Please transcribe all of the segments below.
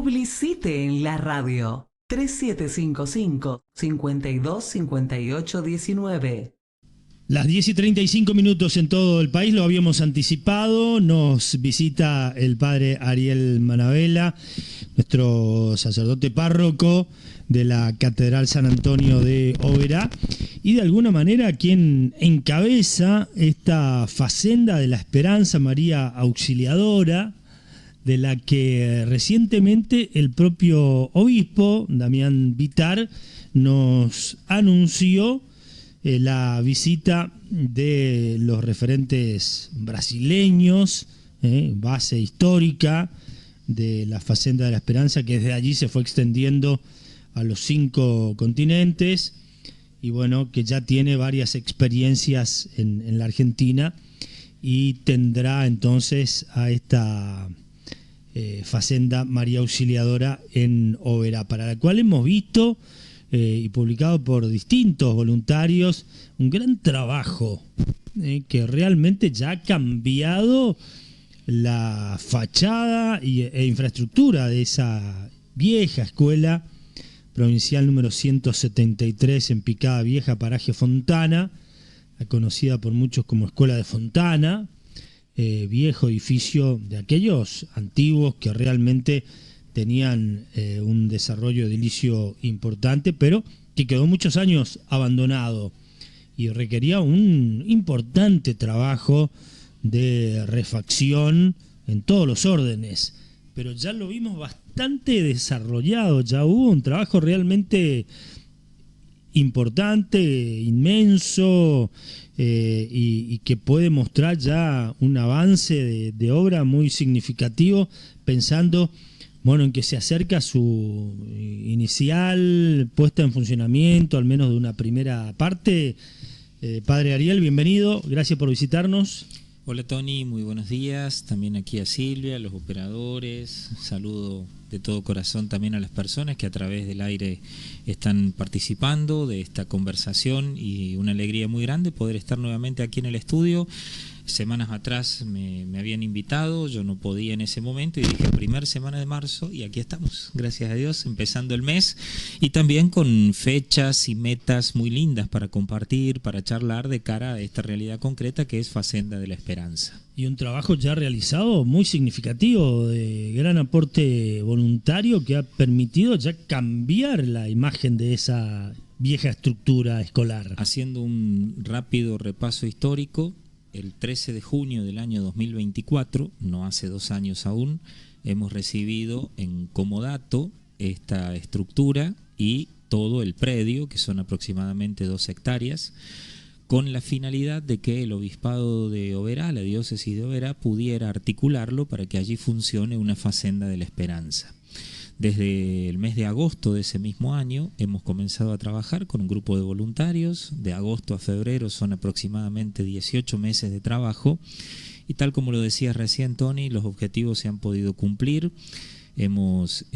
Publicite en la radio 3755-525819. Las 10:35 en todo el país, lo habíamos anticipado. Nos visita el padre Ariel Manabela, nuestro sacerdote párroco de la Catedral San Antonio de Oberá, y de alguna manera quien encabeza esta Facenda de la Esperanza María Auxiliadora, de la que recientemente el propio obispo Damián Vitar nos anunció la visita de los referentes brasileños, base histórica de la Facenda de la Esperanza, que desde allí se fue extendiendo a los 5 continentes, y bueno, que ya tiene varias experiencias en la Argentina, y tendrá entonces a esta Facenda María Auxiliadora en Oberá, para la cual hemos visto y publicado por distintos voluntarios un gran trabajo que realmente ya ha cambiado la fachada e infraestructura de esa vieja escuela provincial número 173 en Picada Vieja, paraje Fontana, conocida por muchos como Escuela de Fontana, viejo edificio de aquellos antiguos que realmente tenían un desarrollo edilicio importante, pero que quedó muchos años abandonado y requería un importante trabajo de refacción en todos los órdenes. Pero ya lo vimos bastante desarrollado, ya hubo un trabajo realmente importante, inmenso, y que puede mostrar ya un avance de obra muy significativo, pensando en que se acerca su inicial puesta en funcionamiento, al menos de una primera parte. Padre Ariel, bienvenido, gracias por visitarnos. Hola Tony, muy buenos días, también aquí a Silvia, a los operadores, saludo de todo corazón también a las personas que a través del aire están participando de esta conversación, y una alegría muy grande poder estar nuevamente aquí en el estudio. Semanas atrás me habían invitado, yo no podía en ese momento y dije primera semana de marzo, y aquí estamos, gracias a Dios, empezando el mes, y también con fechas y metas muy lindas para compartir, para charlar de cara a esta realidad concreta que es Facenda de la Esperanza. Y un trabajo ya realizado muy significativo, de gran aporte voluntario, que ha permitido ya cambiar la imagen de esa vieja estructura escolar. Haciendo un rápido repaso histórico, el 13 de junio del año 2024, no hace 2 años aún, hemos recibido en comodato esta estructura y todo el predio, que son aproximadamente 2 hectáreas, con la finalidad de que el obispado de Oberá, la diócesis de Oberá, pudiera articularlo para que allí funcione una Facenda de la Esperanza. Desde el mes de agosto de ese mismo año hemos comenzado a trabajar con un grupo de voluntarios. De agosto a febrero son aproximadamente 18 meses de trabajo, y tal como lo decías recién, Tony, los objetivos se han podido cumplir. Hemos,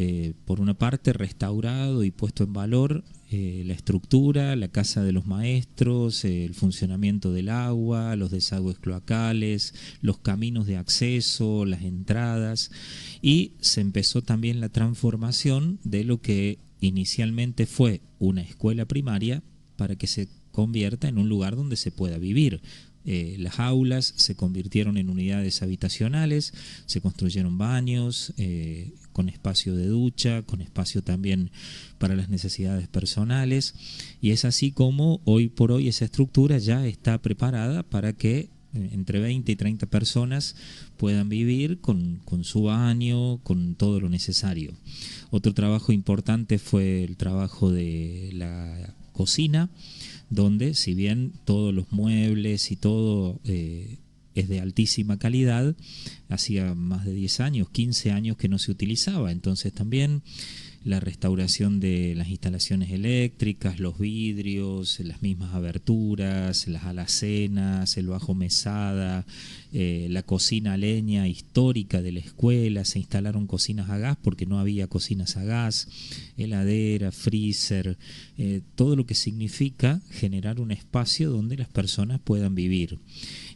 por una parte, restaurado y puesto en valor la estructura, la casa de los maestros, el funcionamiento del agua, los desagües cloacales, los caminos de acceso, las entradas, y se empezó también la transformación de lo que inicialmente fue una escuela primaria para que se convierta en un lugar donde se pueda vivir. Las aulas se convirtieron en unidades habitacionales, se construyeron baños con espacio de ducha, con espacio también para las necesidades personales, y es así como hoy por hoy esa estructura ya está preparada para que entre 20 y 30 personas puedan vivir con su baño, con todo lo necesario. Otro trabajo importante fue el trabajo de la cocina, donde si bien todos los muebles y todo es de altísima calidad, hacía más de 10 años, 15 años que no se utilizaba. Entonces también la restauración de las instalaciones eléctricas, los vidrios, las mismas aberturas, las alacenas, el bajo mesada, la cocina a leña histórica de la escuela. Se instalaron cocinas a gas porque no había cocinas a gas, heladera, freezer, todo lo que significa generar un espacio donde las personas puedan vivir.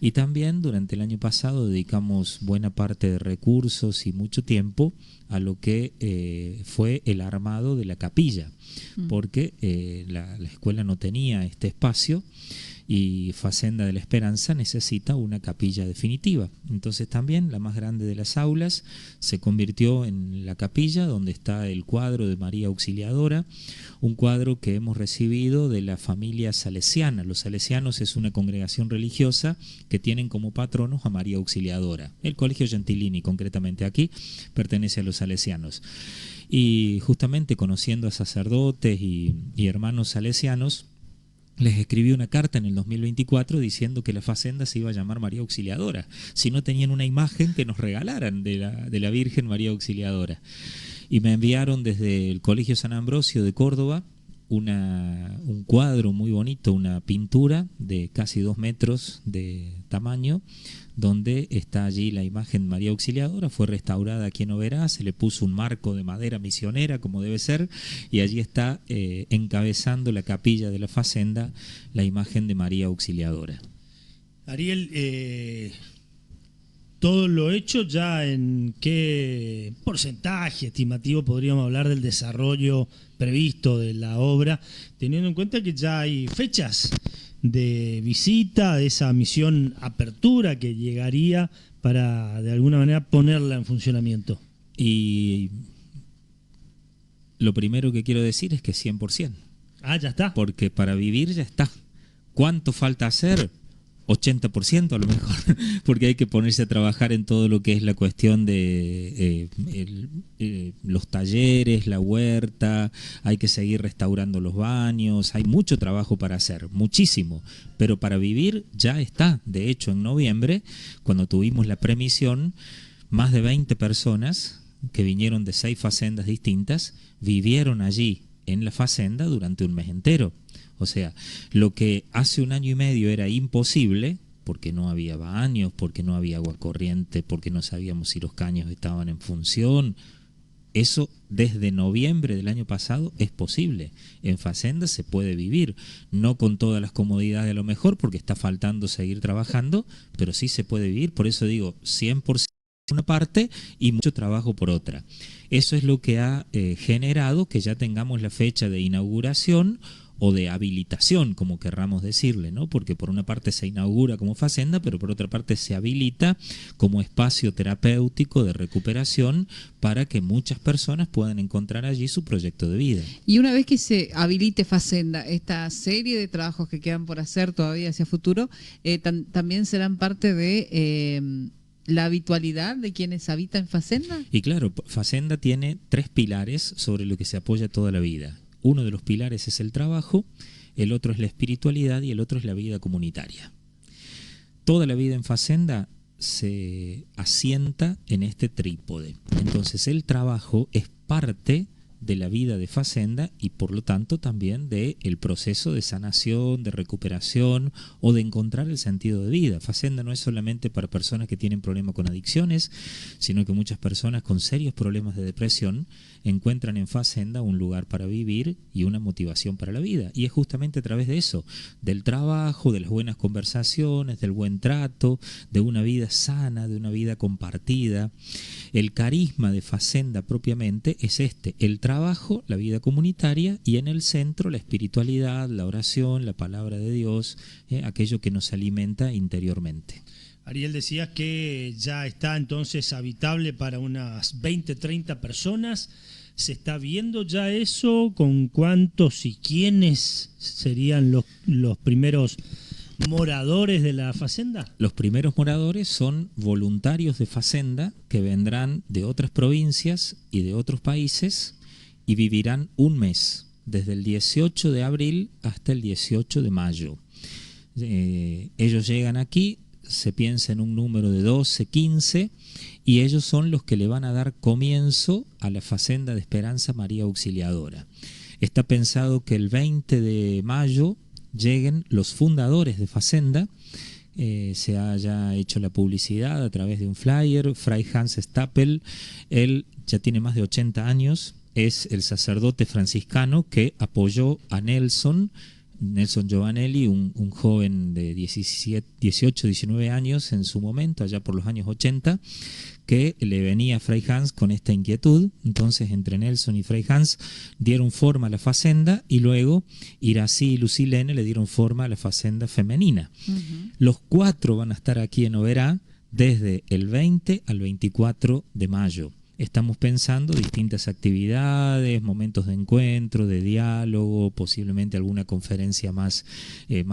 Y también durante el año pasado dedicamos buena parte de recursos y mucho tiempo a lo que fue el armado de la capilla, porque la escuela no tenía este espacio y Facenda de la Esperanza necesita una capilla definitiva. Entonces también la más grande de las aulas se convirtió en la capilla donde está el cuadro de María Auxiliadora, un cuadro que hemos recibido de la familia salesiana. Los salesianos es una congregación religiosa que tienen como patronos a María Auxiliadora. El Colegio Gentilini, concretamente aquí, pertenece a los salesianos. Y justamente conociendo a sacerdotes y hermanos salesianos, les escribí una carta en el 2024 diciendo que la Facenda se iba a llamar María Auxiliadora, si no tenían una imagen que nos regalaran de la Virgen María Auxiliadora. Y me enviaron desde el Colegio San Ambrosio de Córdoba un cuadro muy bonito, una pintura de casi 2 metros de tamaño, donde está allí la imagen de María Auxiliadora. Fue restaurada aquí en Oberá, se le puso un marco de madera misionera como debe ser, y allí está encabezando la capilla de la Facenda la imagen de María Auxiliadora. Ariel, todo lo hecho, ya en qué porcentaje estimativo podríamos hablar del desarrollo previsto de la obra, teniendo en cuenta que ya hay fechas de visita, de esa misión apertura que llegaría para de alguna manera ponerla en funcionamiento. Y lo primero que quiero decir es que 100%. Ah, ya está. Porque para vivir ya está. ¿Cuánto falta hacer? 80% a lo mejor, porque hay que ponerse a trabajar en todo lo que es la cuestión de los talleres, la huerta, hay que seguir restaurando los baños, hay mucho trabajo para hacer, muchísimo, pero para vivir ya está. De hecho, en noviembre, cuando tuvimos la premisión, más de 20 personas que vinieron de 6 facendas distintas vivieron allí en la facenda durante un mes entero. O sea, lo que hace 1 año y medio era imposible, porque no había baños, porque no había agua corriente, porque no sabíamos si los caños estaban en función, eso desde noviembre del año pasado es posible. En facenda se puede vivir, no con todas las comodidades a lo mejor, porque está faltando seguir trabajando, pero sí se puede vivir. Por eso digo, 100% por una parte y mucho trabajo por otra. Eso es lo que ha generado que ya tengamos la fecha de inauguración o de habilitación, como querramos decirle, ¿no? Porque por una parte se inaugura como facenda, pero por otra parte se habilita como espacio terapéutico de recuperación para que muchas personas puedan encontrar allí su proyecto de vida. Y una vez que se habilite Facenda, esta serie de trabajos que quedan por hacer todavía hacia futuro, también serán parte de la habitualidad de quienes habitan Facenda. Y claro, Facenda tiene 3 pilares sobre los que se apoya toda la vida. Uno de los pilares es el trabajo, el otro es la espiritualidad y el otro es la vida comunitaria. Toda la vida en Facenda se asienta en este trípode. Entonces el trabajo es parte de la vida de Facenda y por lo tanto también del proceso de sanación, de recuperación o de encontrar el sentido de vida. Facenda no es solamente para personas que tienen problemas con adicciones, sino que muchas personas con serios problemas de depresión encuentran en Facenda un lugar para vivir y una motivación para la vida. Y es justamente a través de eso, del trabajo, de las buenas conversaciones, del buen trato, de una vida sana, de una vida compartida. El carisma de Facenda propiamente es el trabajo, la vida comunitaria y en el centro la espiritualidad, la oración, la palabra de Dios, aquello que nos alimenta interiormente. Ariel, decías que ya está entonces habitable para unas 20, 30 personas. ¿Se está viendo ya eso? ¿Con cuántos y quiénes serían los primeros moradores de la Facenda? Los primeros moradores son voluntarios de Facenda que vendrán de otras provincias y de otros países y vivirán un mes, desde el 18 de abril hasta el 18 de mayo. Ellos llegan aquí, se piensa en un número de 12, 15 y ellos son los que le van a dar comienzo a la Facenda de Esperanza María Auxiliadora. Está pensado que el 20 de mayo lleguen los fundadores de Facenda. Se haya hecho la publicidad a través de un flyer. Fray Hans Stappel, él ya tiene más de 80 años, es el sacerdote franciscano que apoyó a Nelson Giovanelli, un joven de 18, 19 años en su momento, allá por los años 80, que le venía a Fray Hans con esta inquietud. Entonces, entre Nelson y Fray Hans dieron forma a la Facenda, y luego Irací y Lucilene le dieron forma a la Facenda femenina. Los 4 van a estar aquí en Oberá desde el 20 al 24 de mayo. Estamos pensando distintas actividades, momentos de encuentro, de diálogo, posiblemente alguna conferencia más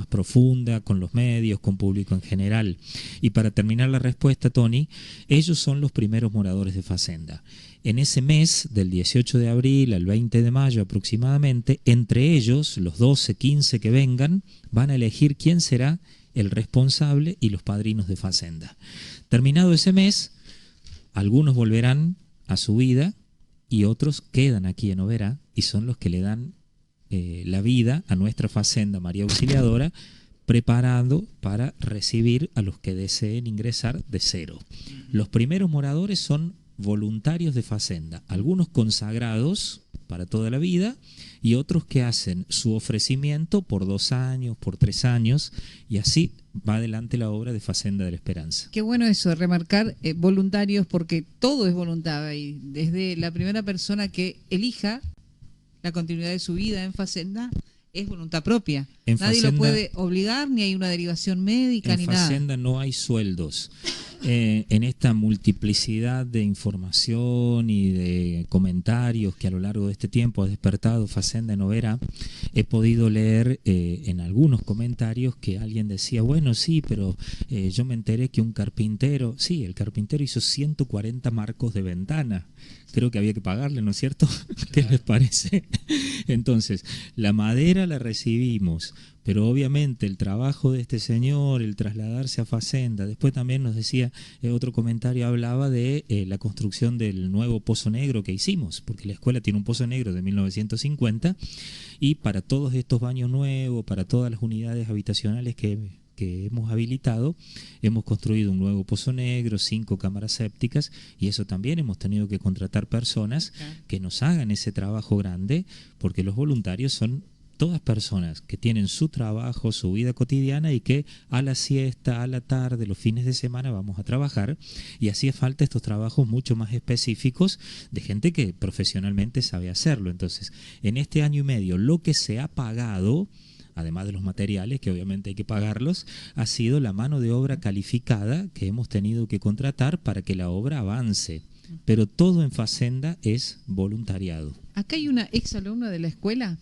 profunda con los medios, con público en general. Y para terminar la respuesta, Tony, ellos son los primeros moradores de Facenda. En ese mes, del 18 de abril al 20 de mayo aproximadamente, entre ellos, los 12, 15 que vengan, van a elegir quién será el responsable y los padrinos de Facenda. Terminado ese mes, algunos volverán a su vida y otros quedan aquí en Oberá y son los que le dan la vida a nuestra Facenda María Auxiliadora, preparando para recibir a los que deseen ingresar de cero. Los primeros moradores son voluntarios de Facenda, algunos consagrados para toda la vida y otros que hacen su ofrecimiento por 2 años, por 3 años, y así va adelante la obra de Facenda de la Esperanza. Qué bueno eso, de remarcar voluntarios, porque todo es voluntad y desde la primera persona que elija la continuidad de su vida en Facenda es voluntad propia. Nadie lo puede obligar, ni hay una derivación médica, ni nada. En Facenda no hay sueldos. En esta multiplicidad de información y de comentarios que a lo largo de este tiempo ha despertado Facenda en Oberá, he podido leer en algunos comentarios que alguien decía, bueno, sí, pero yo me enteré que un carpintero, sí, el carpintero hizo 140 marcos de ventana. Creo que había que pagarle, ¿no es cierto? ¿Qué les parece? Entonces, la madera la recibimos, pero obviamente el trabajo de este señor, el trasladarse a Facenda, después también nos decía, otro comentario hablaba de la construcción del nuevo Pozo Negro que hicimos, porque la escuela tiene un Pozo Negro de 1950, y para todos estos baños nuevos, para todas las unidades habitacionales que hemos habilitado, hemos construido un nuevo Pozo Negro, 5 cámaras sépticas, y eso también hemos tenido que contratar personas que nos hagan ese trabajo grande, porque los voluntarios son todas personas que tienen su trabajo, su vida cotidiana, y que a la siesta, a la tarde, los fines de semana vamos a trabajar, y hacía falta estos trabajos mucho más específicos de gente que profesionalmente sabe hacerlo. Entonces, en este año y medio, lo que se ha pagado, además de los materiales, que obviamente hay que pagarlos, ha sido la mano de obra calificada que hemos tenido que contratar para que la obra avance. Pero todo en Facenda es voluntariado. Acá hay una exalumna de la escuela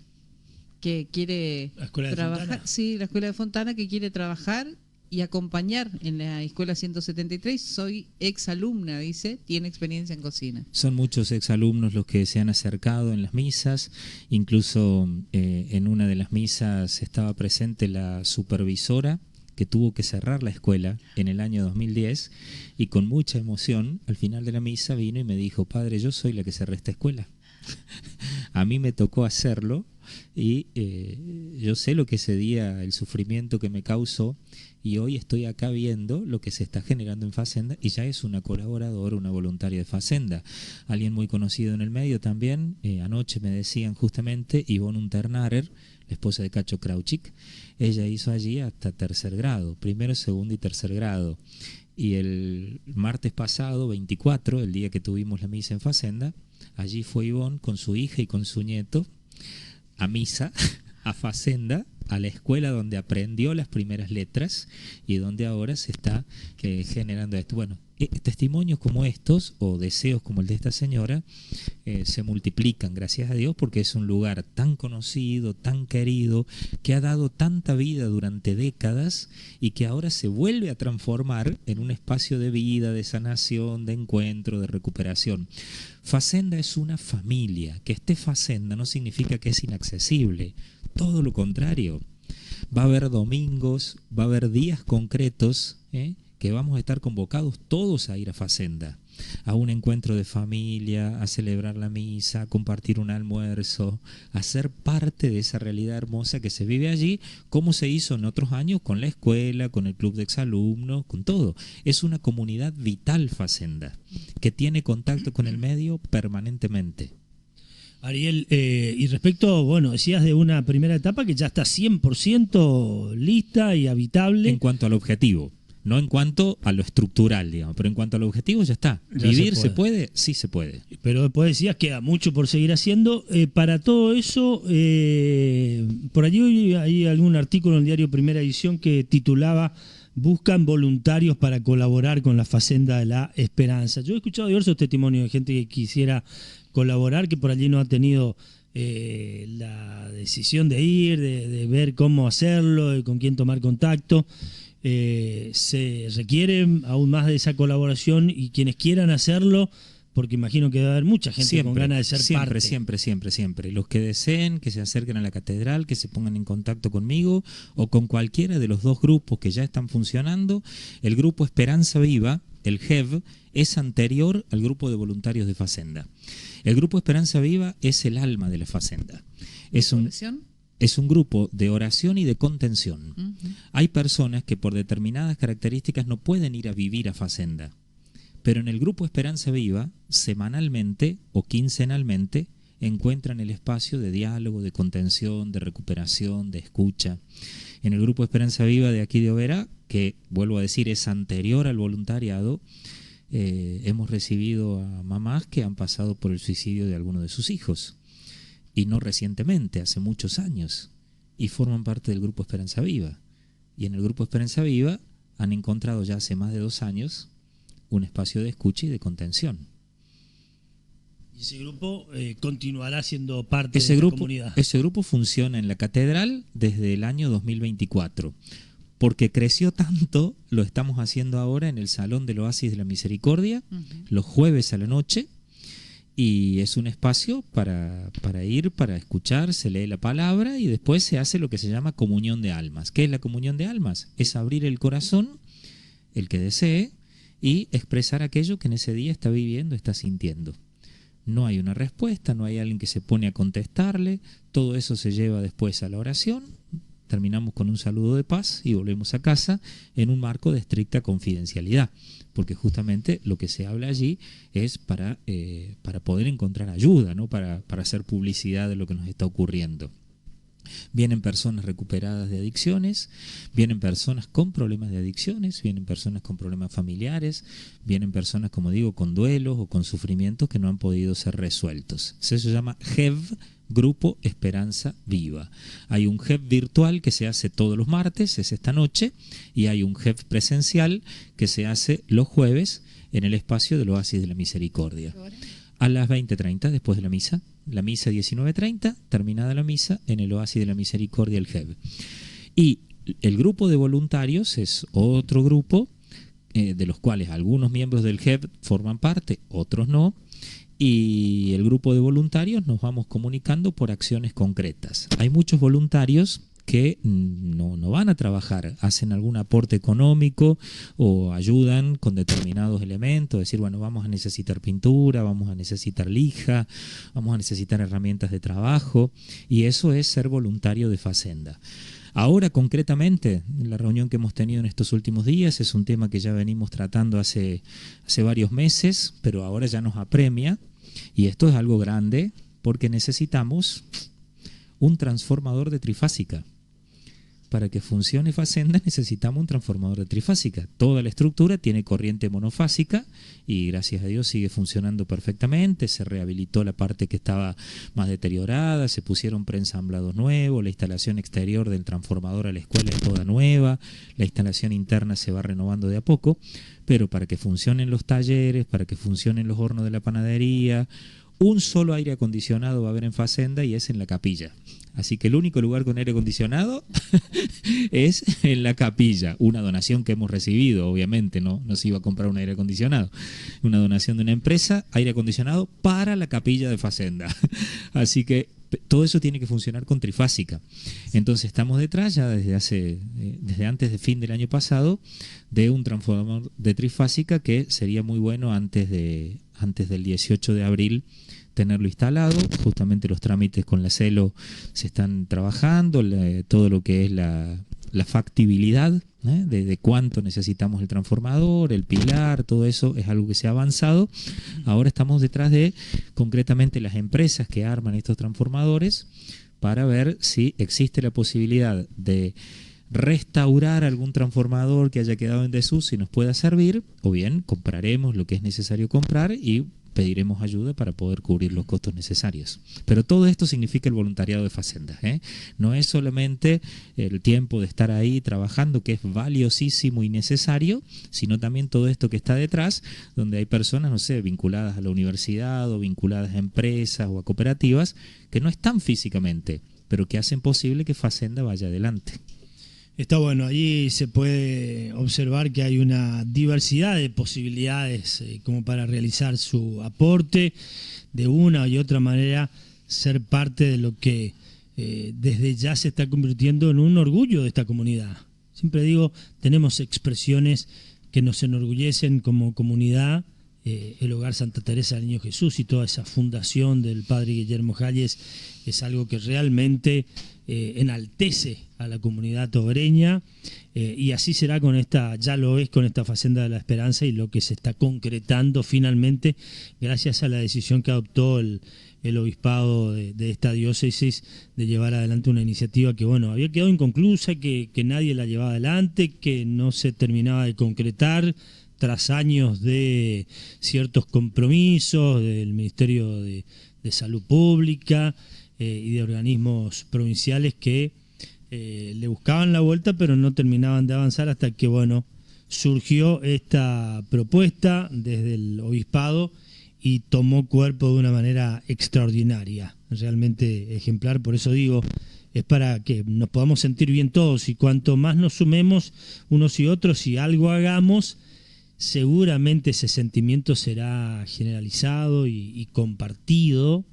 que quiere trabajar, sí, la escuela de Fontana, que quiere trabajar y acompañar en la escuela 173. Soy exalumna, dice, tiene experiencia en cocina. Son muchos exalumnos los que se han acercado en las misas, incluso en una de las misas estaba presente la supervisora que tuvo que cerrar la escuela en el año 2010, y con mucha emoción al final de la misa vino y me dijo, padre, yo soy la que cerré esta escuela. A mí me tocó hacerlo y yo sé lo que ese día, el sufrimiento que me causó, y hoy estoy acá viendo lo que se está generando en Facenda, y ya es una colaboradora, una voluntaria de Facenda. Alguien muy conocido en el medio también, anoche me decían justamente, Ivonne Unternarer, la esposa de Cacho Krauchik, ella hizo allí hasta 3er grado, 1º, 2º y 3er grado. Y el martes pasado, 24, el día que tuvimos la misa en Facenda, allí fue Ivonne con su hija y con su nieto a misa, a Facenda, a la escuela donde aprendió las primeras letras y donde ahora se está generando esto. Bueno, testimonios como estos, o deseos como el de esta señora, se multiplican, gracias a Dios, porque es un lugar tan conocido, tan querido, que ha dado tanta vida durante décadas y que ahora se vuelve a transformar en un espacio de vida, de sanación, de encuentro, de recuperación. Facenda es una familia. Que esté Facenda no significa que es inaccesible, todo lo contrario. Va a haber domingos, va a haber días concretos, que vamos a estar convocados todos a ir a Facenda. a un encuentro de familia, a celebrar la misa, a compartir un almuerzo, a ser parte de esa realidad hermosa que se vive allí, como se hizo en otros años con la escuela, con el club de exalumnos, con todo. Es una comunidad vital Facenda, que tiene contacto con el medio permanentemente. Ariel, y respecto, bueno, decías de una primera etapa que ya está 100% lista y habitable. En cuanto al objetivo, no en cuanto a lo estructural, digamos, pero en cuanto al objetivo ya está. Ya ¿Vivir se se puede. puede? Sí se puede. Pero después decías que queda mucho por seguir haciendo. Para todo eso, por allí hay algún artículo en el diario Primera Edición que titulaba "Buscan voluntarios para colaborar con la Facenda de la Esperanza". Yo he escuchado diversos testimonios de gente que quisiera colaborar, que por allí no ha tenido la decisión de ir, de ver cómo hacerlo, de con quién tomar contacto. Se requiere aún más de esa colaboración y quienes quieran hacerlo, porque imagino que debe haber mucha gente con ganas de ser parte. Siempre. Los que deseen que se acerquen a la catedral, que se pongan en contacto conmigo o con cualquiera de los dos grupos que ya están funcionando. El grupo Esperanza Viva, el GEV, es anterior al grupo de voluntarios de Facenda. El grupo Esperanza Viva es el alma de la Facenda. Es un grupo de oración y de contención. Hay personas que por determinadas características no pueden ir a vivir a Facenda, pero en el grupo Esperanza Viva, semanalmente o quincenalmente, encuentran el espacio de diálogo, de contención, de recuperación, de escucha. En el grupo Esperanza Viva de aquí de Oberá, que vuelvo a decir es anterior al voluntariado, hemos recibido a mamás que han pasado por el suicidio de alguno de sus hijos, y no recientemente, hace muchos años, y forman parte del grupo Esperanza Viva. Y en el grupo Esperanza Viva han encontrado ya hace más de 2 años un espacio de escucha y de contención. Y ese grupo continuará siendo parte de la comunidad. Ese grupo funciona en la catedral desde el año 2024. Porque creció tanto, lo estamos haciendo ahora en el Salón del Oasis de la Misericordia, los jueves a la noche, y es un espacio para ir, para escuchar, se lee la palabra y después se hace lo que se llama comunión de almas. ¿Qué es la comunión de almas? Es abrir el corazón, el que desee, y expresar aquello que en ese día está viviendo, está sintiendo. No hay una respuesta, no hay alguien que se pone a contestarle, todo eso se lleva después a la oración. Terminamos con un saludo de paz y volvemos a casa en un marco de estricta confidencialidad, porque justamente lo que se habla allí es para poder encontrar ayuda, ¿no? Para hacer publicidad de lo que nos está ocurriendo. Vienen personas recuperadas de adicciones, vienen personas con problemas de adicciones, vienen personas con problemas familiares, vienen personas, como digo, con duelos o con sufrimientos que no han podido ser resueltos. Eso se llama GEV, Grupo Esperanza Viva. Hay un GEV virtual que se hace todos los martes, es esta noche, y hay un GEV presencial que se hace los jueves en el espacio del Oasis de la Misericordia. A las 20:30 después de la misa 19:30, terminada la misa, en el Oasis de la Misericordia, el GEV. Y el grupo de voluntarios es otro grupo, de los cuales algunos miembros del GEV forman parte, otros no, y el grupo de voluntarios nos vamos comunicando por acciones concretas. Hay muchos voluntarios que no van a trabajar, hacen algún aporte económico o ayudan con determinados elementos, decir, bueno, vamos a necesitar pintura, vamos a necesitar lija, vamos a necesitar herramientas de trabajo, y eso es ser voluntario de Facenda. Ahora, concretamente, la reunión que hemos tenido en estos últimos días es un tema que ya venimos tratando hace varios meses, pero ahora ya nos apremia, y esto es algo grande porque necesitamos un transformador de trifásica. Para que funcione Facenda necesitamos un transformador de trifásica. Toda la estructura tiene corriente monofásica y gracias a Dios sigue funcionando perfectamente. Se rehabilitó la parte que estaba más deteriorada, se pusieron preensamblados nuevos, la instalación exterior del transformador a la escuela es toda nueva, la instalación interna se va renovando de a poco, pero para que funcionen los talleres, para que funcionen los hornos de la panadería, un solo aire acondicionado va a haber en Facenda y es en la capilla. Así que el único lugar con aire acondicionado es en la capilla. Una donación que hemos recibido, obviamente, no se iba a comprar un aire acondicionado. Una donación de una empresa, aire acondicionado para la capilla de Facenda. Así que todo eso tiene que funcionar con trifásica. Entonces estamos detrás ya desde antes de fin del año pasado de un transformador de trifásica que sería muy bueno antes del 18 de abril tenerlo instalado. Justamente los trámites con la CELO se están trabajando, todo lo que es la factibilidad de cuánto necesitamos el transformador, el pilar, todo eso es algo que se ha avanzado. Ahora estamos detrás de concretamente las empresas que arman estos transformadores para ver si existe la posibilidad de restaurar algún transformador que haya quedado en desuso y nos pueda servir, o bien compraremos lo que es necesario comprar y pediremos ayuda para poder cubrir los costos necesarios. Pero todo esto significa el voluntariado de Facenda, ¿eh? No es solamente el tiempo de estar ahí trabajando, que es valiosísimo y necesario, sino también todo esto que está detrás, donde hay personas, no sé, vinculadas a la universidad o vinculadas a empresas o a cooperativas, que no están físicamente, pero que hacen posible que Facenda vaya adelante. Está bueno, allí se puede observar que hay una diversidad de posibilidades como para realizar su aporte, de una y otra manera ser parte de lo que desde ya se está convirtiendo en un orgullo de esta comunidad. Siempre digo, tenemos expresiones que nos enorgullecen como comunidad, el Hogar Santa Teresa del Niño Jesús y toda esa fundación del Padre Guillermo Hayes es algo que realmente enaltece a la comunidad togreña, y así será con esta, ya lo es con esta Facenda de la Esperanza y lo que se está concretando finalmente gracias a la decisión que adoptó el obispado de esta diócesis de llevar adelante una iniciativa que bueno, había quedado inconclusa, que nadie la llevaba adelante, que no se terminaba de concretar tras años de ciertos compromisos del Ministerio de Salud Pública y de organismos provinciales que le buscaban la vuelta pero no terminaban de avanzar hasta que bueno, surgió esta propuesta desde el obispado y tomó cuerpo de una manera extraordinaria, realmente ejemplar. Por eso digo, es para que nos podamos sentir bien todos, y cuanto más nos sumemos unos y otros y algo hagamos, seguramente ese sentimiento será generalizado y compartido,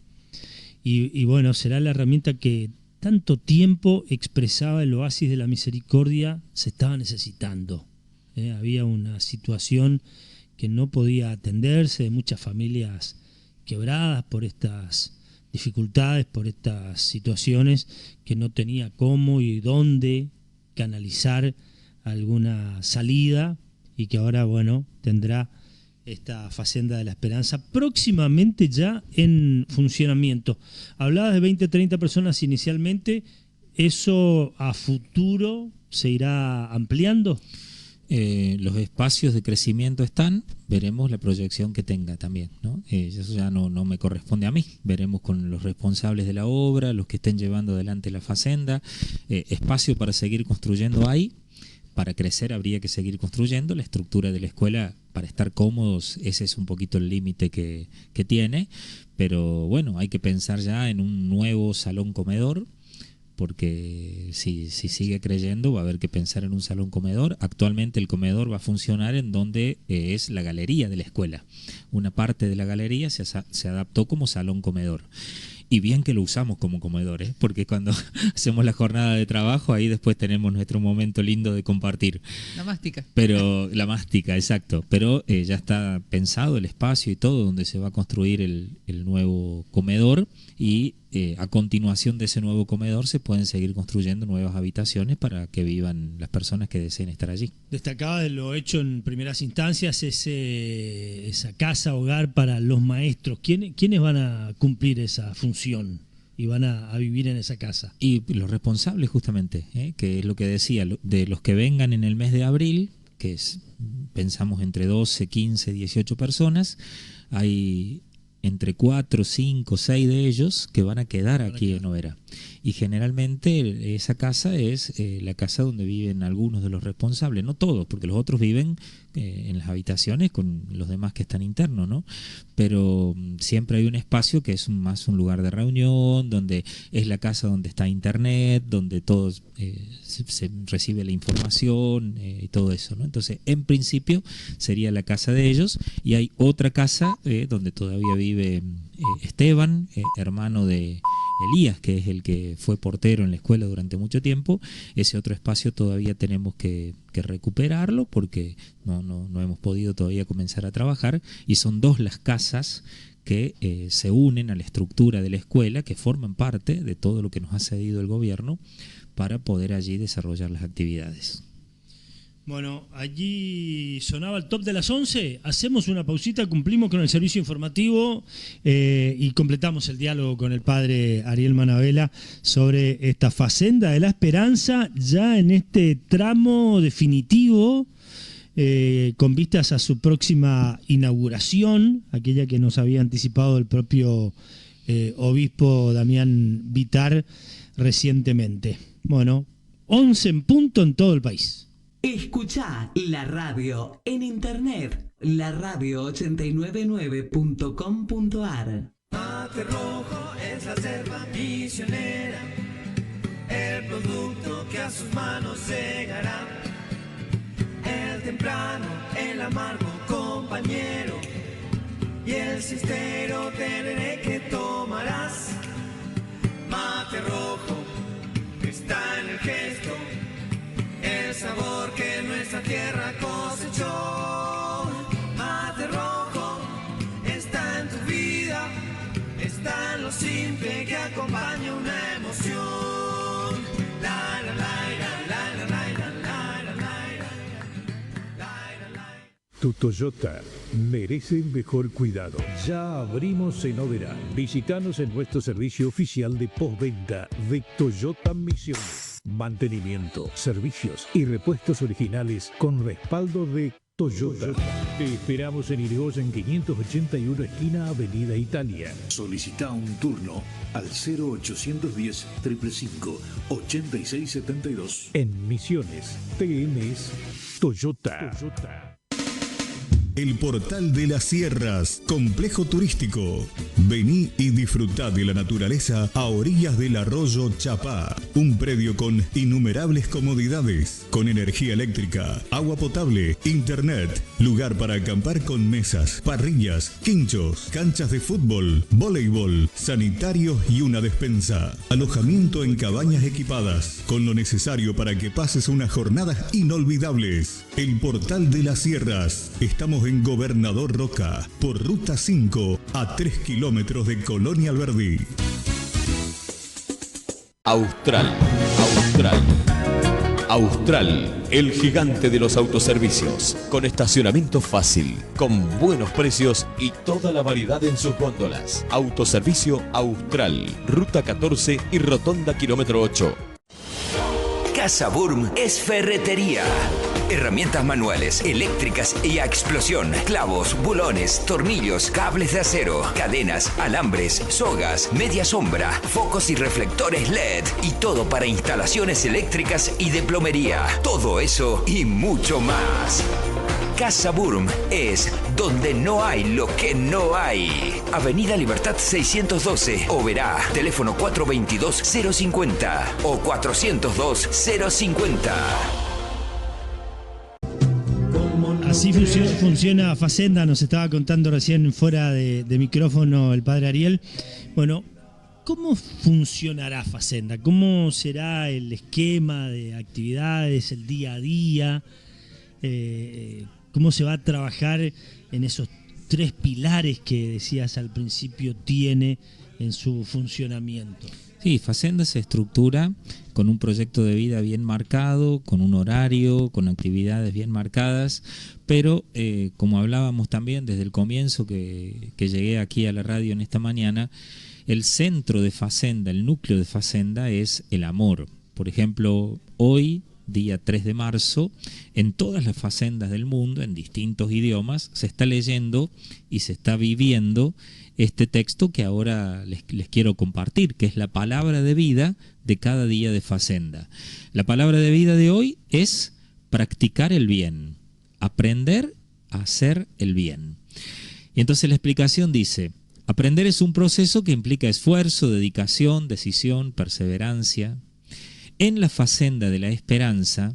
y bueno, será la herramienta que tanto tiempo expresaba el Oasis de la Misericordia se estaba necesitando. Había una situación que no podía atenderse, de muchas familias quebradas por estas dificultades, por estas situaciones, que no tenía cómo y dónde canalizar alguna salida, y que ahora, bueno, tendrá esta Facenda de la Esperanza próximamente ya en funcionamiento. Hablabas de 20, 30 personas inicialmente, ¿eso a futuro se irá ampliando? Los espacios de crecimiento están, veremos la proyección que tenga también, ¿no? Eso ya no me corresponde a mí, veremos con los responsables de la obra, los que estén llevando adelante la Facenda. Espacio para seguir construyendo hay, para crecer habría que seguir construyendo. La estructura de la escuela, para estar cómodos, ese es un poquito el límite que tiene, pero bueno, hay que pensar ya en un nuevo salón comedor, porque si sigue creyendo va a haber que pensar en un salón comedor. Actualmente el comedor va a funcionar en donde es la galería de la escuela. Una parte de la galería se adaptó como salón comedor. Y bien que lo usamos como comedor, porque cuando hacemos la jornada de trabajo, ahí después tenemos nuestro momento lindo de compartir. La mástica. Pero la mástica, exacto. Pero ya está pensado el espacio y todo donde se va a construir el nuevo comedor, y a continuación de ese nuevo comedor se pueden seguir construyendo nuevas habitaciones para que vivan las personas que deseen estar allí. Destacaba de lo hecho en primeras instancias esa casa hogar para los maestros. ¿Quiénes van a cumplir esa función y van a vivir en esa casa? Y los responsables justamente, que es lo que decía, de los que vengan en el mes de abril, que pensamos entre 12, 15, 18 personas, hay entre 4, 5, 6 de ellos que van a quedar aquí en Oberá. Y generalmente esa casa es la casa donde viven algunos de los responsables, no todos, porque los otros viven en las habitaciones con los demás que están internos, ¿no? Pero siempre hay un espacio que es más un lugar de reunión, donde es la casa donde está internet, donde todos se recibe la información y todo eso, ¿no? Entonces, en principio sería la casa de ellos, y hay otra casa donde todavía vive Esteban, hermano de Elías, que es el que fue portero en la escuela durante mucho tiempo. Ese otro espacio todavía tenemos que recuperarlo porque no hemos podido todavía comenzar a trabajar, y son 2 las casas que se unen a la estructura de la escuela, que forman parte de todo lo que nos ha cedido el gobierno para poder allí desarrollar las actividades. Bueno, allí sonaba el top de las 11, hacemos una pausita, cumplimos con el servicio informativo y completamos el diálogo con el padre Ariel Manabela sobre esta Facenda de la Esperanza, ya en este tramo definitivo, con vistas a su próxima inauguración, aquella que nos había anticipado el propio obispo Damián Vitar recientemente. Bueno, 11 en punto en todo el país. Escuchá la radio en internet, laradio899.com.ar. Mate rojo es la selva misionera, el producto que a sus manos llegará. El temprano, el amargo compañero, y el cistero tereré que tomarás. Mate rojo está en el gesto, el sabor que nuestra tierra cosechó. Mate rojo está en tu vida, está en lo simple que acompaña una emoción. La la la la la la la la la. Tu Toyota merece el mejor cuidado. Ya abrimos en Oberá. Visítanos en nuestro servicio oficial de postventa de Toyota Misiones. Mantenimiento, servicios y repuestos originales con respaldo de Toyota. Te esperamos en Irigoyen 581, esquina Avenida Italia. Solicita un turno al 0810 555 8672. En Misiones, TMS Toyota. El Portal de las Sierras, complejo turístico. Vení y disfrutá de la naturaleza a orillas del arroyo Chapá. Un predio con innumerables comodidades, con energía eléctrica, agua potable, internet, lugar para acampar con mesas, parrillas, quinchos, canchas de fútbol, voleibol, sanitarios y una despensa. Alojamiento en cabañas equipadas, con lo necesario para que pases unas jornadas inolvidables. El Portal de las Sierras. Estamos en Gobernador Roca, por Ruta 5, a 3 kilómetros de Colonia Alberdi. Austral, el gigante de los autoservicios, con estacionamiento fácil, con buenos precios y toda la variedad en sus góndolas. Autoservicio Austral, Ruta 14 y Rotonda Kilómetro 8. Casa Burm es ferretería. Herramientas manuales, eléctricas y a explosión. Clavos, bulones, tornillos, cables de acero, cadenas, alambres, sogas, media sombra, focos y reflectores LED. Y todo para instalaciones eléctricas y de plomería. Todo eso y mucho más. Casa Burm es donde no hay lo que no hay. Avenida Libertad 612, Oberá. Teléfono 422-050 o 402-050. Así funciona Facenda, nos estaba contando recién fuera de micrófono el padre Ariel. Bueno, ¿cómo funcionará Facenda? ¿Cómo será el esquema de actividades, el día a día? ¿Cómo se va a trabajar en esos 3 pilares que decías al principio tiene en su funcionamiento? Sí, Facenda se estructura con un proyecto de vida bien marcado, con un horario, con actividades bien marcadas, pero como hablábamos también desde el comienzo que llegué aquí a la radio en esta mañana, el centro de Facenda, el núcleo de Facenda es el amor. Por ejemplo, hoy, día 3 de marzo, en todas las facendas del mundo, en distintos idiomas, se está leyendo y se está viviendo este texto que ahora les quiero compartir, que es la palabra de vida de cada día de Facenda. La palabra de vida de hoy es practicar el bien, aprender a hacer el bien. Y entonces la explicación dice: aprender es un proceso que implica esfuerzo, dedicación, decisión, perseverancia. En la Facenda de la Esperanza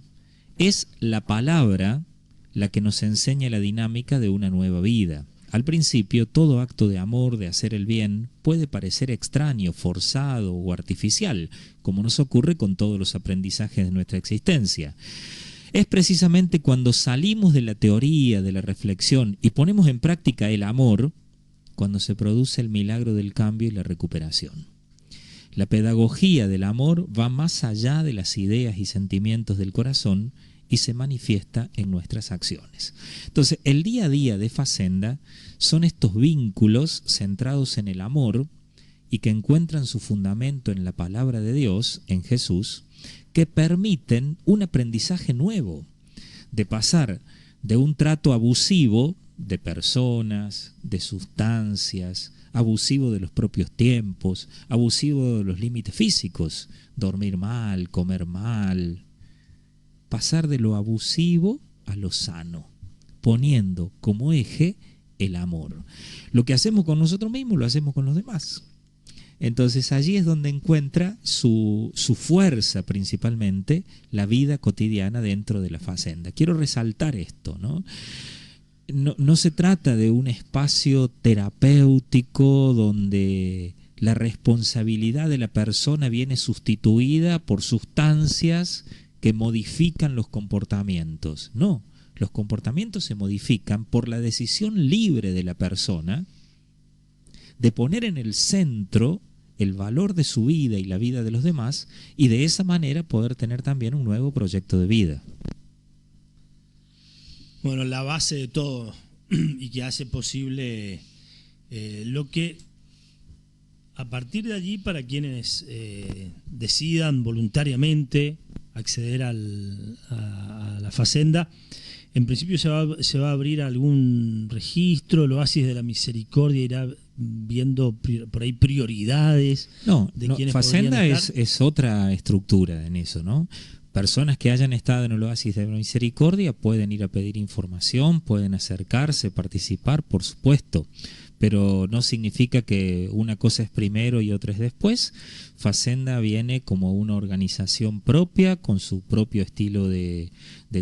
es la palabra la que nos enseña la dinámica de una nueva vida. Al principio, todo acto de amor, de hacer el bien, puede parecer extraño, forzado o artificial, como nos ocurre con todos los aprendizajes de nuestra existencia. Es precisamente cuando salimos de la teoría, de la reflexión y ponemos en práctica el amor, cuando se produce el milagro del cambio y la recuperación. La pedagogía del amor va más allá de las ideas y sentimientos del corazón y se manifiesta en nuestras acciones. Entonces, el día a día de Facenda son estos vínculos centrados en el amor y que encuentran su fundamento en la palabra de Dios, en Jesús, que permiten un aprendizaje nuevo, de pasar de un trato abusivo de personas, de sustancias, abusivo de los propios tiempos, abusivo de los límites físicos, dormir mal, comer mal, pasar de lo abusivo a lo sano, poniendo como eje el amor. Lo que hacemos con nosotros mismos lo hacemos con los demás. Entonces allí es donde encuentra su fuerza principalmente la vida cotidiana dentro de la Facenda. Quiero resaltar esto, ¿no? No se trata de un espacio terapéutico donde la responsabilidad de la persona viene sustituida por sustancias que modifican los comportamientos. No, los comportamientos se modifican por la decisión libre de la persona de poner en el centro el valor de su vida y la vida de los demás y de esa manera poder tener también un nuevo proyecto de vida. Bueno, la base de todo y que hace posible lo que a partir de allí para quienes decidan voluntariamente acceder a la Facenda, en principio se va a abrir algún registro, el Oasis de la Misericordia irá viendo por ahí prioridades. No, quienes Facenda estar. es otra estructura en eso, ¿no? Personas que hayan estado en el Oasis de la Misericordia pueden ir a pedir información, pueden acercarse, participar, por supuesto, pero no significa que una cosa es primero y otra es después. Facenda viene como una organización propia, con su propio estilo de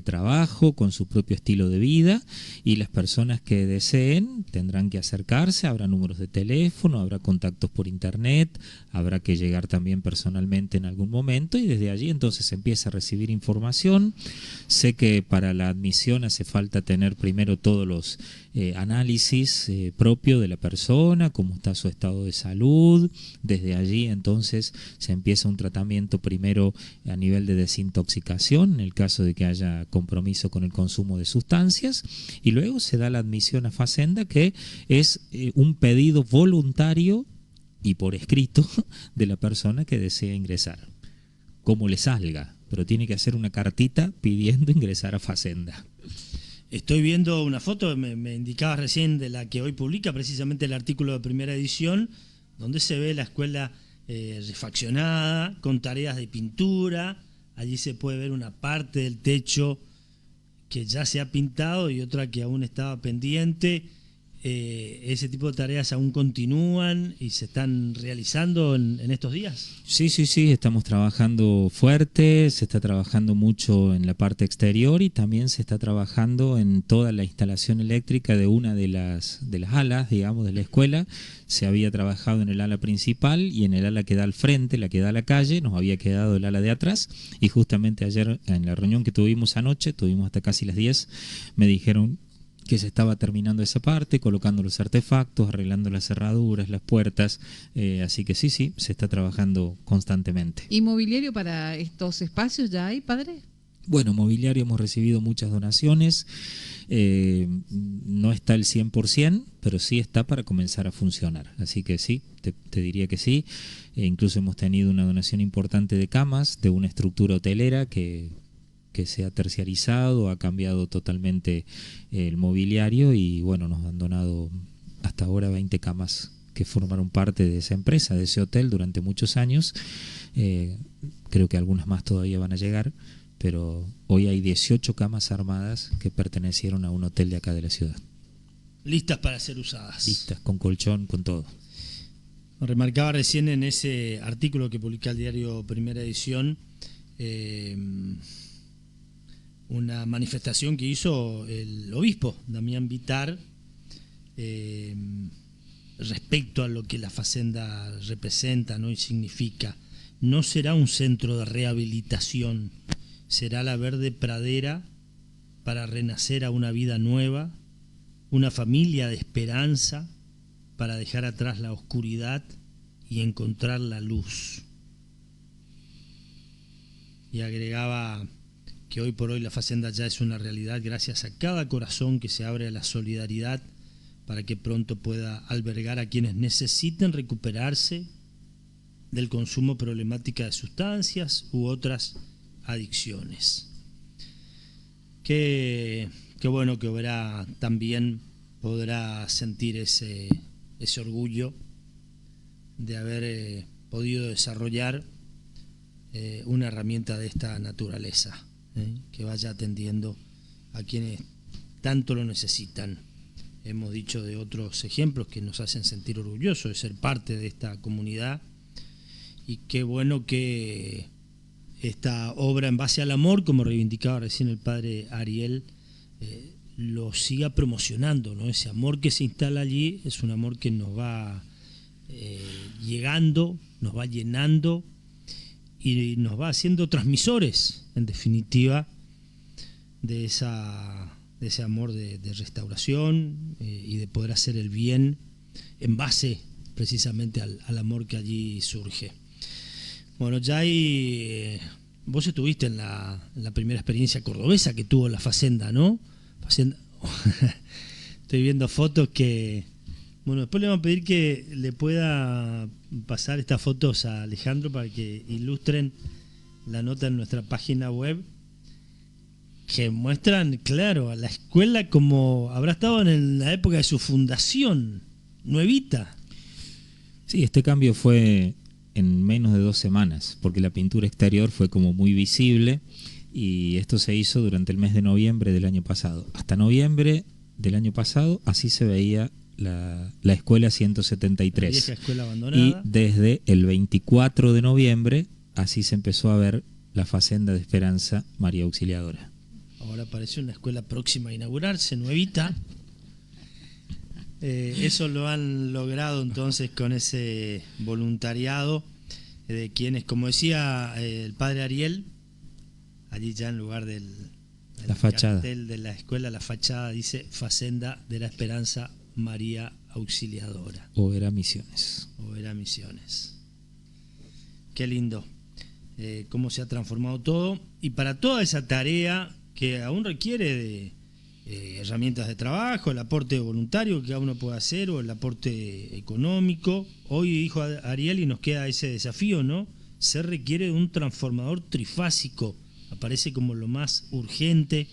trabajo, con su propio estilo de vida, y las personas que deseen tendrán que acercarse, habrá números de teléfono, habrá contactos por internet, habrá que llegar también personalmente en algún momento, y desde allí entonces se empieza a recibir información. Sé que para la admisión hace falta tener primero todos los análisis propios de la persona, cómo está su estado de salud. Desde allí entonces se empieza un tratamiento primero a nivel de desintoxicación en el caso de que haya compromiso con el consumo de sustancias, y luego se da la admisión a Facenda, que es un pedido voluntario y por escrito de la persona que desea ingresar, como le salga, pero tiene que hacer una cartita pidiendo ingresar a Facenda. Estoy viendo una foto, me indicabas recién, de la que hoy publica precisamente el artículo de primera edición, donde se ve la escuela refaccionada, con tareas de pintura. Allí se puede ver una parte del techo que ya se ha pintado y otra que aún estaba pendiente. ¿Ese tipo de tareas aún continúan y se están realizando en estos días? Sí, estamos trabajando fuerte, se está trabajando mucho en la parte exterior y también se está trabajando en toda la instalación eléctrica de una de las alas, digamos, de la escuela. Se había trabajado en el ala principal y en el ala que da al frente, la que da a la calle, nos había quedado el ala de atrás, y justamente ayer en la reunión que tuvimos anoche, tuvimos hasta casi las 10, me dijeron que se estaba terminando esa parte, colocando los artefactos, arreglando las cerraduras, las puertas, así que sí, se está trabajando constantemente. ¿Y mobiliario para estos espacios ya hay, padre? Bueno, mobiliario hemos recibido muchas donaciones, no está el 100%, pero sí está para comenzar a funcionar, así que sí, te diría que sí. Incluso hemos tenido una donación importante de camas, de una estructura hotelera que se ha terciarizado, ha cambiado totalmente el mobiliario, y bueno, nos han donado hasta ahora 20 camas que formaron parte de esa empresa, de ese hotel durante muchos años. Creo que algunas más todavía van a llegar, pero hoy hay 18 camas armadas que pertenecieron a un hotel de acá de la ciudad. Listas para ser usadas. Listas, con colchón, con todo. Remarcaba recién en ese artículo que publica el diario Primera Edición, una manifestación que hizo el obispo Damián Vitar respecto a lo que la Facenda representa, ¿no? Y significa. No será un centro de rehabilitación, será la verde pradera para renacer a una vida nueva, una familia de esperanza para dejar atrás la oscuridad y encontrar la luz. Y agregaba que hoy por hoy la Facenda ya es una realidad gracias a cada corazón que se abre a la solidaridad para que pronto pueda albergar a quienes necesiten recuperarse del consumo problemática de sustancias u otras adicciones. Qué bueno que Oberá también podrá sentir ese orgullo de haber podido desarrollar una herramienta de esta naturaleza, que vaya atendiendo a quienes tanto lo necesitan. Hemos dicho de otros ejemplos que nos hacen sentir orgullosos de ser parte de esta comunidad, y qué bueno que esta obra en base al amor, como reivindicaba recién el padre Ariel, lo siga promocionando, ¿no? Ese amor que se instala allí es un amor que nos va llegando, nos va llenando y nos va haciendo transmisores, en definitiva, de ese amor de restauración y de poder hacer el bien en base precisamente al amor que allí surge. Bueno, ya ahí vos estuviste en la primera experiencia cordobesa que tuvo la Facenda, ¿no? Estoy viendo fotos que... Bueno, después le vamos a pedir que le pueda pasar estas fotos a Alejandro para que ilustren la nota en nuestra página web, que muestran, claro, a la escuela como habrá estado en la época de su fundación, nuevita. Sí, este cambio fue en menos de 2 semanas, porque la pintura exterior fue como muy visible, y esto se hizo durante el mes de noviembre del año pasado. Hasta noviembre del año pasado así se veía la escuela 173. La vieja escuela abandonada. Y desde el 24 de noviembre así se empezó a ver la Facenda de Esperanza María Auxiliadora. Ahora parece una escuela próxima a inaugurarse, nuevita. Eso lo han logrado entonces con ese voluntariado de quienes, como decía el padre Ariel, allí ya en lugar del cartel de la escuela, la fachada dice Facenda de la Esperanza María Auxiliadora. Oberá Misiones. Oberá Misiones. Qué lindo cómo se ha transformado todo, y para toda esa tarea que aún requiere de herramientas de trabajo, el aporte voluntario que cada uno puede hacer o el aporte económico. Hoy dijo Ariel y nos queda ese desafío, ¿no? Se requiere de un transformador trifásico, aparece como lo más urgente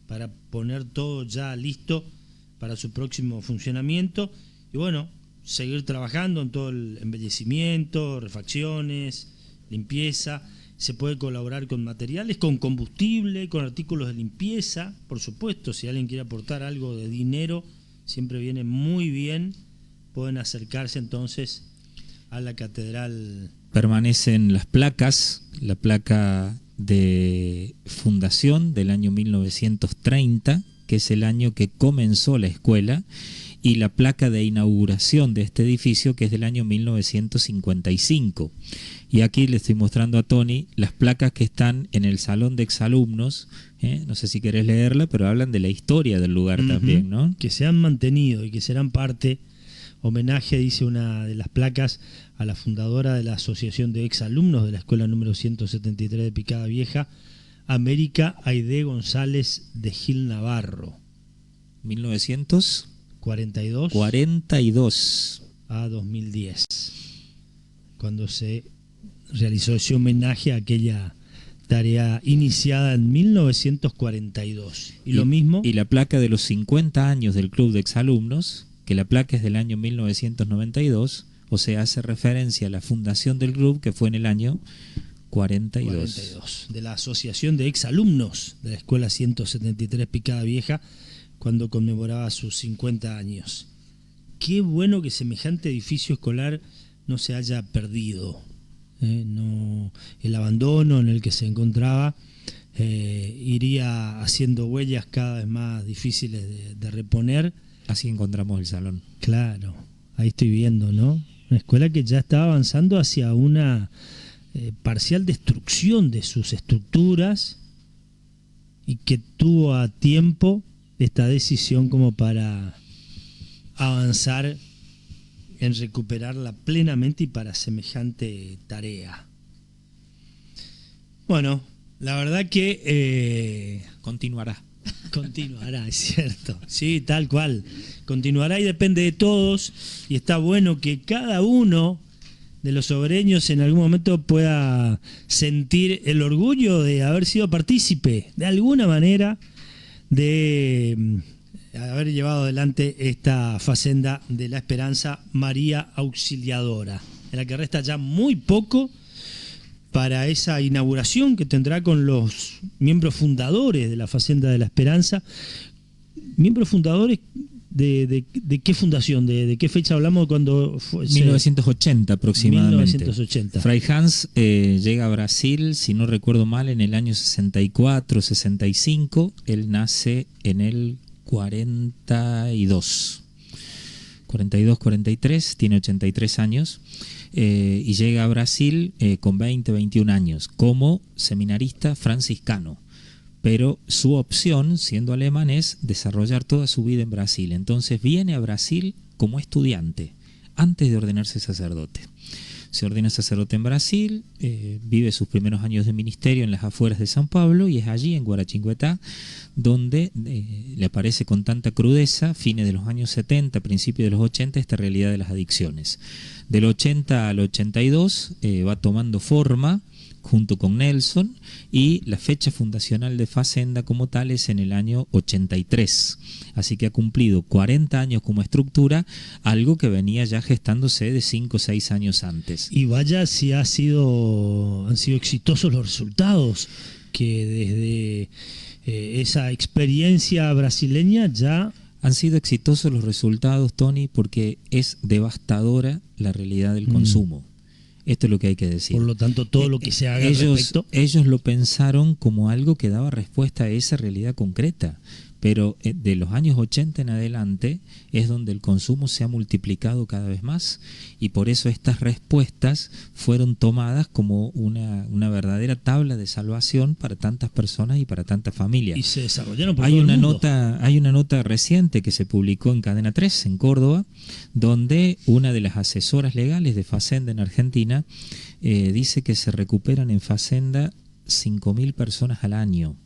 para poner todo ya listo para su próximo funcionamiento, y bueno, seguir trabajando en todo el embellecimiento, refacciones, limpieza. Se puede colaborar con materiales, con combustible, con artículos de limpieza, por supuesto. Si alguien quiere aportar algo de dinero, siempre viene muy bien. Pueden acercarse entonces a la catedral. Permanecen las placas, la placa de fundación del año 1930, que es el año que comenzó la escuela, y la placa de inauguración de este edificio, que es del año 1955. Y aquí le estoy mostrando a Tony las placas que están en el salón de exalumnos. No sé si querés leerla, pero hablan de la historia del lugar también, ¿no? Que se han mantenido y que serán parte. Homenaje, dice una de las placas, a la fundadora de la Asociación de Exalumnos de la Escuela número 173 de Picada Vieja, América Aide González de Gil Navarro. 1942 a 2010, cuando se realizó ese homenaje a aquella tarea iniciada en 1942. Y lo mismo. Y la placa de los 50 años del Club de Exalumnos, que la placa es del año 1992, o sea, hace referencia a la fundación del club, que fue en el año 42. De la Asociación de Exalumnos de la Escuela 173 Picada Vieja, cuando conmemoraba sus 50 años. Qué bueno que semejante edificio escolar no se haya perdido. No, el abandono en el que se encontraba iría haciendo huellas cada vez más difíciles de reponer, Así encontramos el salón. Claro, ahí estoy viendo, ¿no? Una escuela que ya estaba avanzando hacia una parcial destrucción de sus estructuras y que tuvo a tiempo esta decisión como para avanzar en recuperarla plenamente y para semejante tarea. Bueno, la verdad que continuará. Continuará, es cierto. Sí, tal cual. Continuará y depende de todos. Y está bueno que cada uno de los obreños en algún momento pueda sentir el orgullo de haber sido partícipe, de alguna manera, de haber llevado adelante esta Facenda de la Esperanza María Auxiliadora, en la que resta ya muy poco para esa inauguración que tendrá con los miembros fundadores de la Facenda de la Esperanza. Miembros fundadores de qué fundación, de qué fecha hablamos cuando fue. 1980 aproximadamente. 1980. Fray Hans llega a Brasil, si no recuerdo mal, en el año 64, 65. Él nace en el 42, 43, tiene 83 años. Y llega a Brasil con 20, 21 años como seminarista franciscano, pero su opción, siendo alemán, es desarrollar toda su vida en Brasil. Entonces viene a Brasil como estudiante, antes de ordenarse sacerdote. Se ordena sacerdote en Brasil, vive sus primeros años de ministerio en las afueras de San Pablo, y es allí, en Guaratinguetá, donde le aparece con tanta crudeza, fines de los años 70, principios de los 80, esta realidad de las adicciones. Del 80 al 82 va tomando forma junto con Nelson, y la fecha fundacional de Facenda como tal es en el año 83. Así que ha cumplido 40 años como estructura, algo que venía ya gestándose de 5 o 6 años antes. Y vaya si han sido exitosos los resultados, que desde esa experiencia brasileña ya... Han sido exitosos los resultados, Tony, porque es devastadora la realidad del consumo. Esto es lo que hay que decir. Por lo tanto, todo lo que se haga al respecto... Ellos lo pensaron como algo que daba respuesta a esa realidad concreta, pero de los años 80 en adelante es donde el consumo se ha multiplicado cada vez más, y por eso estas respuestas fueron tomadas como una verdadera tabla de salvación para tantas personas y para tantas familias. Y se desarrollaron por hay todo una el mundo. Hay una nota reciente que se publicó en Cadena 3 en Córdoba, donde una de las asesoras legales de Facenda en Argentina dice que se recuperan en Facenda 5.000 personas al año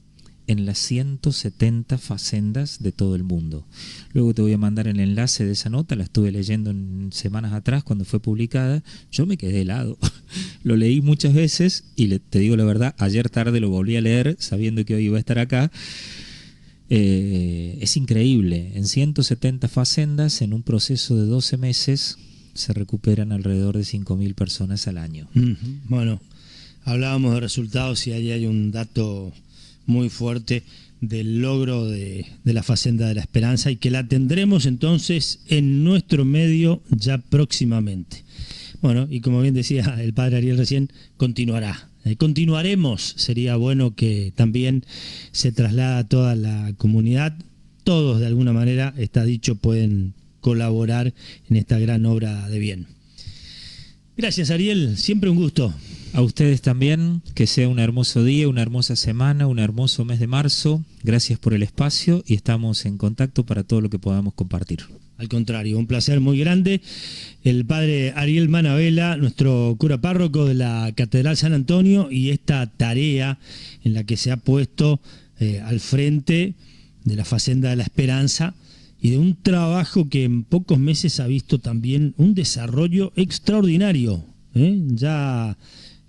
en las 170 facendas de todo el mundo. Luego te voy a mandar el enlace de esa nota, la estuve leyendo en semanas atrás cuando fue publicada. Yo me quedé helado. Lo leí muchas veces y te digo la verdad, ayer tarde lo volví a leer sabiendo que hoy iba a estar acá. Es increíble. En 170 facendas, en un proceso de 12 meses, se recuperan alrededor de 5.000 personas al año. Bueno, hablábamos de resultados y ahí hay un dato muy fuerte del logro de la Facenda de la Esperanza, y que la tendremos entonces en nuestro medio ya próximamente. Bueno, y como bien decía el padre Ariel recién, continuará. Continuaremos, sería bueno que también se traslada a toda la comunidad. Todos de alguna manera, está dicho, pueden colaborar en esta gran obra de bien. Gracias, Ariel, siempre un gusto. A ustedes también, que sea un hermoso día, una hermosa semana, un hermoso mes de marzo. Gracias por el espacio y estamos en contacto para todo lo que podamos compartir. Al contrario, un placer muy grande. El padre Ariel Manabela, nuestro cura párroco de la Catedral San Antonio, y esta tarea en la que se ha puesto al frente de la Facenda de la Esperanza, y de un trabajo que en pocos meses ha visto también un desarrollo extraordinario. Ya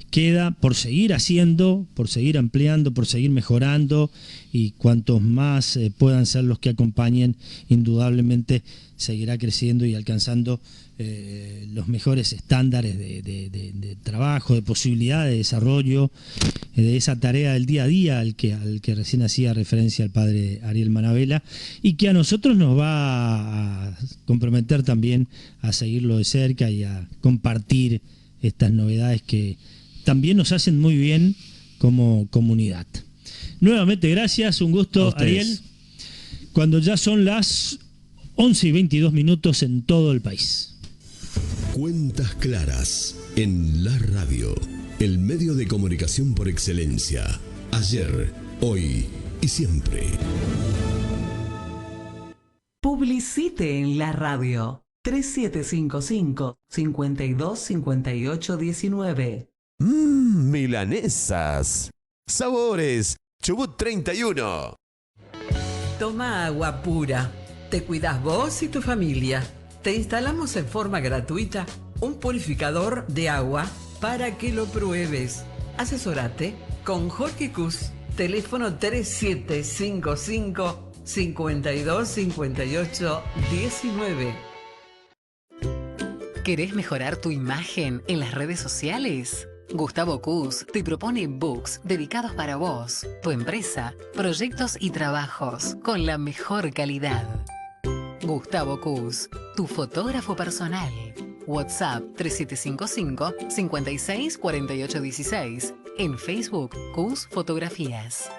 queda por seguir haciendo, por seguir ampliando, por seguir mejorando, y cuantos más puedan ser los que acompañen, indudablemente seguirá creciendo y alcanzando los mejores estándares de trabajo, de posibilidad de desarrollo, de esa tarea del día a día al que recién hacía referencia el padre Ariel Manabela, y que a nosotros nos va a comprometer también a seguirlo de cerca y a compartir estas novedades que también nos hacen muy bien como comunidad. Nuevamente gracias, un gusto, Ariel. Cuando ya son las 11:22 en todo el país. Cuentas Claras en la radio, el medio de comunicación por excelencia. Ayer, hoy y siempre. Publicite en la radio. 3755-525819. Milanesas. Sabores. Chubut 31. Toma agua pura. Te cuidas vos y tu familia. Te instalamos en forma gratuita un purificador de agua para que lo pruebes. Asesórate con Jorge Cus. Teléfono 3755-525819. ¿Querés mejorar tu imagen en las redes sociales? Gustavo Cus te propone books dedicados para vos, tu empresa, proyectos y trabajos con la mejor calidad. Gustavo Cus, tu fotógrafo personal. WhatsApp 3755 564816. En Facebook, Cus Fotografías.